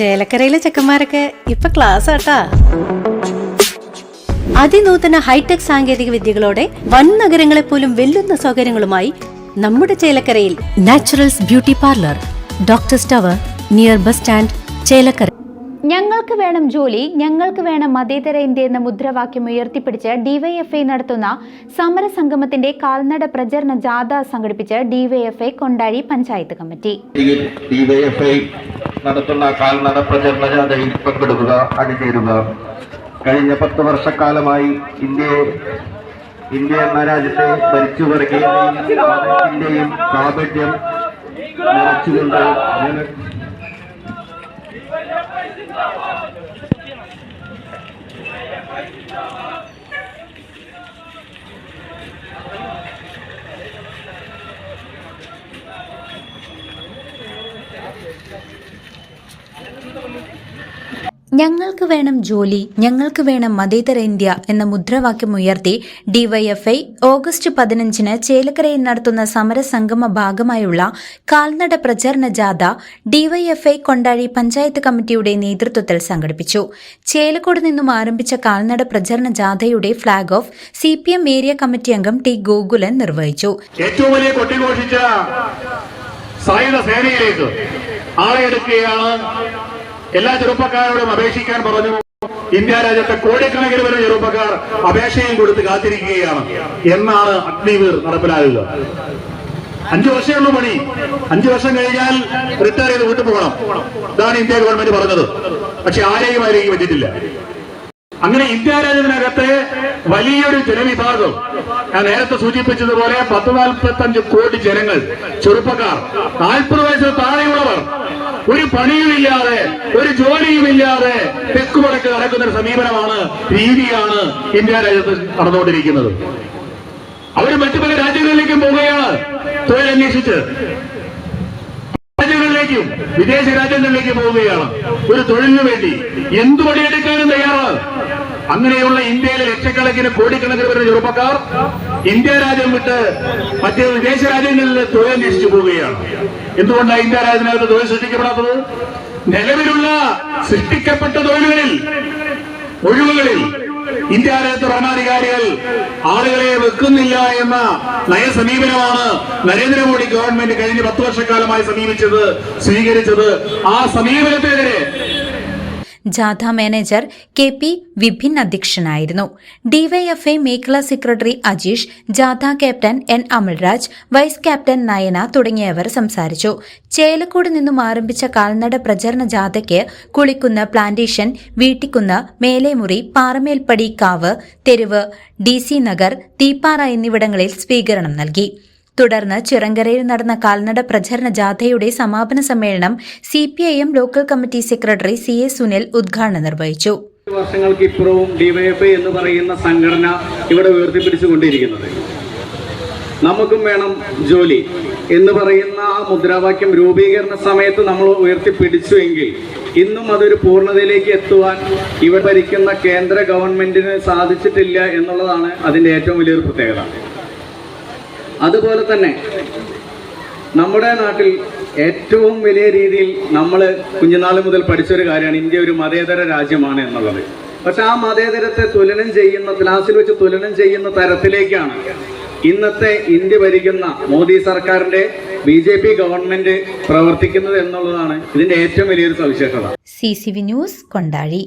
ചേലക്കരയിലെ ചെക്കന്മാരൊക്കെ ഇപ്പൊ ക്ലാസ് ആട്ടാ. അതിനൂതന ഹൈടെക് സാങ്കേതിക വിദ്യകളോടെ വൻ നഗരങ്ങളെ പോലും വെല്ലുന്ന സൗകര്യങ്ങളുമായി നമ്മുടെ ചേലക്കരയിൽ naturals beauty parlour, doctors tower, near bus stand, Chelakkara. ഞങ്ങൾക്ക് വേണം ജോലി, ഞങ്ങൾക്ക് വേണം മതേതര ഇന്ത്യ എന്ന മുദ്രാവാക്യം ഉയർത്തിപ്പിടിച്ച് ഡിവൈഎഫ്ഐ നടത്തുന്ന സമരസംഗമത്തിന്റെ കാൽനട പ്രചരണ ജാഥ സംഘടിപ്പിച്ച് DYFI Kondazhi panchayat committee. DYFI നടത്തുന്ന കാൽനട പ്രചരണ ജാഥയിൽ പങ്കെടുക്കുക, അണിചേരുക. കഴിഞ്ഞ 10 വർഷക്കാലമായി ഇന്ത്യ എന്ന രാജ്യത്തെ ഭരിച്ചു പറയുകയും കാപട്യം നിറച്ചുകൊണ്ട് ഞങ്ങൾക്ക് വേണം ജോലി, ഞങ്ങൾക്ക് വേണം മതേതര ഇന്ത്യ എന്ന മുദ്രാവാക്യം ഉയർത്തി ഡിവൈഎഫ്ഐ ഓഗസ്റ്റ് 15 ചേലക്കരയിൽ നടത്തുന്ന സമരസംഗമ ഭാഗമായുള്ള കാൽനട പ്രചരണ ജാഥ ഡിവൈഎഫ്ഐ കൊണ്ടാഴി പഞ്ചായത്ത് കമ്മിറ്റിയുടെ നേതൃത്വത്തിൽ സംഘടിപ്പിച്ചു. ചേലക്കോട് നിന്നും ആരംഭിച്ച കാൽനട പ്രചരണ ജാഥയുടെ flag off CPM area committee അംഗം ടി ഗോകുലൻ നിർവഹിച്ചു. ഏറ്റവും വലിയ കൊട്ടിഘോഷിച്ച സായുധ സേനയിലേക്ക് ആളെ എടുക്കുകയാണ്. എല്ലാ ചെറുപ്പക്കാരോടും അപേക്ഷിക്കാൻ പറഞ്ഞു. ഇന്ത്യ രാജ്യത്തെ കോടിക്കണക്കിന് വരുന്ന ചെറുപ്പക്കാർ അപേക്ഷയും കൊടുത്ത് കാത്തിരിക്കുകയാണ്. എന്നാണ് അഗ്നിവീർ നടപ്പിലാകുക. 5 വർഷമുള്ള പണി. 5 വർഷം കഴിഞ്ഞാൽ റിട്ടയർ ചെയ്ത് വീട്ടിൽ പോകണം. ഇതാണ് ഇന്ത്യ ഗവൺമെന്റ് പറഞ്ഞത്. പക്ഷെ ആരെയും പറ്റിയിട്ടില്ല. അങ്ങനെ ഇന്ത്യ രാജ്യത്തിനകത്തെ വലിയൊരു ജനവിഭാഗം, ഞാൻ നേരത്തെ സൂചിപ്പിച്ചതുപോലെ 10-45 കോടി ജനങ്ങൾ, ചെറുപ്പക്കാർ, 40 വയസ്സിന് താഴെയുള്ളവർ, ഒരു പണിയുമില്ലാതെ ഒരു ജോലിയുമില്ലാതെ തെക്കുവടക്ക് നടക്കുന്ന ഒരു സമീപനമാണ്, രീതിയാണ് ഇന്ത്യ രാജ്യത്ത് നടന്നുകൊണ്ടിരിക്കുന്നത്. അവർ മറ്റു പല രാജ്യങ്ങളിലേക്കും പോവുകയാണ് തൊഴിലന്വേഷിച്ച്. രാജ്യങ്ങളിലേക്കും വിദേശ രാജ്യങ്ങളിലേക്കും പോവുകയാണ് ഒരു തൊഴിലിനു വേണ്ടി. എന്തു പണിയെടുക്കാനും തയ്യാറാണ്. അങ്ങനെയുള്ള ഇന്ത്യയിലെ ലക്ഷക്കണക്കിന് കോടിക്കണക്കിന് വരുന്ന ചെറുപ്പക്കാർ ഇന്ത്യ രാജ്യം വിട്ട് മറ്റ് വിദേശ രാജ്യങ്ങളിൽ തൊഴിലന്വേഷിച്ചു പോവുകയാണ്. എന്തുകൊണ്ടാണ് ഇന്ത്യ രാജ്യത്തിനകത്ത് തൊഴിൽ സൃഷ്ടിക്കപ്പെടാത്തത്? നിലവിലുള്ള സൃഷ്ടിക്കപ്പെട്ട തൊഴിലുകളിൽ, ഒഴിവുകളിൽ ഇന്ത്യ രാജ്യത്തെ ഭരണാധികാരികൾ ആളുകളെ വെക്കുന്നില്ല എന്ന നയസമീപനമാണ് നരേന്ദ്രമോദി ഗവൺമെന്റ് കഴിഞ്ഞ 10 വർഷക്കാലമായി സ്വീകരിച്ചത്. ആ സമീപനത്തിനെതിരെ ജാഥ മാനേജർ KP വിഭിൻ അധ്യക്ഷനായിരുന്നു. ഡിവൈഎഫ്ഐ മേഖലാ സെക്രട്ടറി അജീഷ്, ജാഥ captain N Amalraj, vice captain Nayana തുടങ്ങിയവർ സംസാരിച്ചു. ചേലക്കോട് നിന്നും ആരംഭിച്ച കാൽനട പ്രചരണ ജാഥയ്ക്ക് കുളിക്കുന്ന് പ്ലാന്റേഷൻ, വീട്ടിക്കുന്ന്, മേലേമുറി, പാറമേൽപ്പടി കാവ്, തെരുവ്, DC നഗർ, തീപ്പാറ എന്നിവിടങ്ങളിൽ സ്വീകരണം നൽകി. തുടർന്ന് ചിറങ്കരയിൽ നടന്ന കാൽനട പ്രചരണ ജാഥയുടെ സമാപന സമ്മേളനം CPIM local committee secretary CA Sunil ഉദ്ഘാടനം നിർവഹിച്ചു. വർഷങ്ങൾക്ക് ഇപ്പുറവും ഡിവൈഎഫ്ഐ എന്ന് പറയുന്ന സംഘടന ഇവിടെ ഉയർത്തിപ്പിടിച്ചുകൊണ്ടിരിക്കുന്നത്. നമുക്കും വേണം ജോലി എന്ന് പറയുന്ന ആ മുദ്രാവാക്യം രൂപീകരണ സമയത്ത് നമ്മൾ ഉയർത്തിപ്പിടിച്ചുവെങ്കിൽ ഇന്നും അതൊരു പൂർണ്ണതയിലേക്ക് എത്തുവാൻ ഇവിടെ ഭരിക്കുന്ന കേന്ദ്ര ഗവൺമെന്റിന് സാധിച്ചിട്ടില്ല എന്നുള്ളതാണ് അതിൻ്റെ ഏറ്റവും വലിയൊരു പ്രത്യേകത. അതുപോലെ തന്നെ നമ്മുടെ നാട്ടിൽ ഏറ്റവും വലിയ രീതിയിൽ നമ്മൾ കുഞ്ഞുനാൾ മുതൽ പഠിച്ചൊരു കാര്യമാണ് ഇന്ത്യ ഒരു മതേതര രാജ്യമാണ് എന്നുള്ളത്. പക്ഷെ ആ മതേതരത്തെ ക്ലാസ്സിൽ വെച്ച് തുലനം ചെയ്യുന്ന തരത്തിലേക്കാണ് ഇന്നത്തെ ഇന്ത്യ ഭരിക്കുന്ന മോദി സർക്കാരിന്റെ BJP ഗവൺമെന്റ് പ്രവർത്തിക്കുന്നത് എന്നുള്ളതാണ് ഇതിന്റെ ഏറ്റവും വലിയൊരു സവിശേഷത. CCV news Kondazhy.